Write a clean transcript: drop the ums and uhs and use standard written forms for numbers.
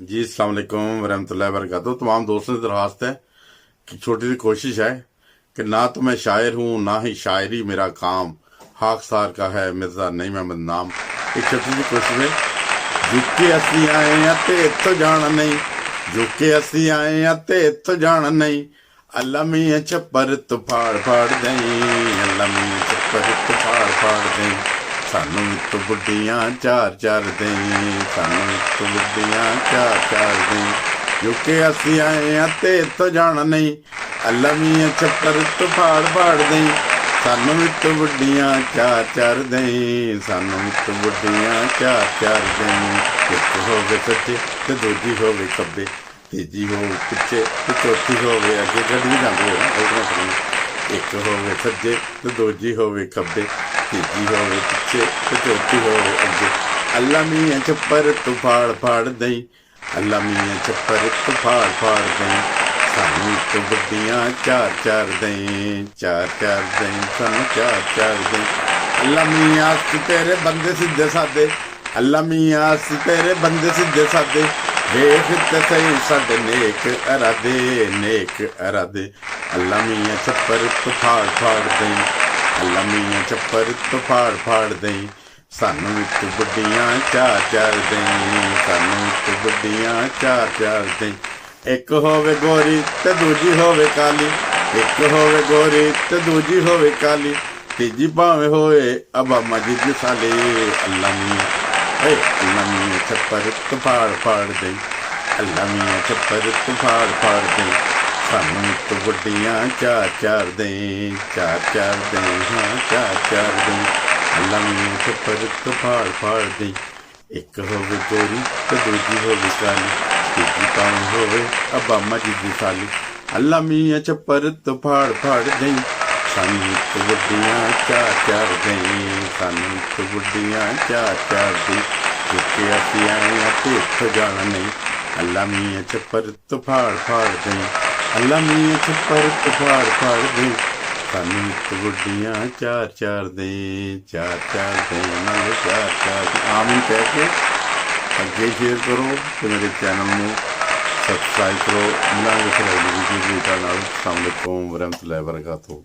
जी अस्सलाम वालेकुम वरहमतुल्लाहि वबरकातुहू। तमाम दोस्तों से दरख्वास्त है कि छोटी सी कोशिश है कि ना तो मैं शायर हूँ ना ही शायरी मेरा काम, खाकसार का है मिर्जा नहीं मैं बदनाम। एक छोटी सी कोशिश है। झुके असी आए हैं ते इत्थों जाना नहीं, झुके असी आए हैं ते इत्थों जाना नहीं, अल्लाह मियां छप्पर तो फाड़ फाड़ दें, अल्लाह मियां छप्पर तो फाड़ फाड़ दें, सानू तो बुढ़ियां चार चार दें, सानू तो बुढ़ियां चार चार दें, झुके असी आए हैं ते इत्थों जाना नहीं, अल्लाह मियां छप्पर तो फाड़ फाड़ दें, सानू तो बुढ़ियां चार चार दें, सानू तो बुढ़ियां चार चार दें। एक होवे सज्जे ते दूजी होवे खब्बे, तीजी हो पिछे ते चौथी होवे अगे, गड्डी जांदी है ना। एक होवे सज्जे ते दूजी होवे खब्बे, तीजी होवे पिछे ते चौथी होवे अगे, अल्लाह मियां छप्पर तो फाड़ फाड़ दें, अल्लाह मियां छप्पर तो फाड़ फाड़ दें, सानू तो बुढ़ियां चार चार दें, चार चार दें, सानू चार चार दें। अल्लाह मियां अस तेरे बंदे सीधे सादे, अल्लाह मियां अस तेरे बंदे सीधे सादे, वेख ते सही साडे नेक इरादे, नेक इरादे, अल्लाह मियां छप्पर तो फाड़ फाड़ दें, अल्लाह मियां छप्पर तो फाड़ फाड़ दें, सानू तो बुढ़ियां चार चार दें, सानू तो बुढ़ियां चार चार दें। एक होवे गोरी ते दूजी होवे काली, एक होवे गोरी ते दूजी होवे काली, तीजी भावे होए अबामा जी साले, अल्लाह मियां अल्लाह मियां छप्पर तो फाड़ फाड़ दें, अल्लाह मियां छप्पर तो फाड़ फाड़ दें, सानू तो बुढ़ियां चार चार दें, चार चार दें, हाँ चार चार दें, अल्लाह मियां छप्पर तो फाड़ फाड़ दें। एक होवे गोरी ते दूजी होवे काली, तीजी भावे होए अबामा जी साली, अल्लाह मियां छप्पर तो फाड़ फाड़ दें, सानू तो बुढ़ियां चार चार दें, सानू तो बुढ़ियां चार चार दें, झुके असी आए हैं ते इत्थों जाना नहीं, अल्लाह मियां छप्पर तो फाड़ फाड़ दें, अल्लाह मियां छप्पर तो फाड़ फाड़ दें, सानू तो बुढ़ियां चार चार दें, चार चार दें, मतलब चार चार दें। आमीन कह के अगे शेयर करो तो मेरे चैनल में सब्सक्राइब करो। मिलांगे फिर अगली वीडियो के नाल। अस्सलाम वालेकुम वरहमतुल्लाहि वबरकातुहू।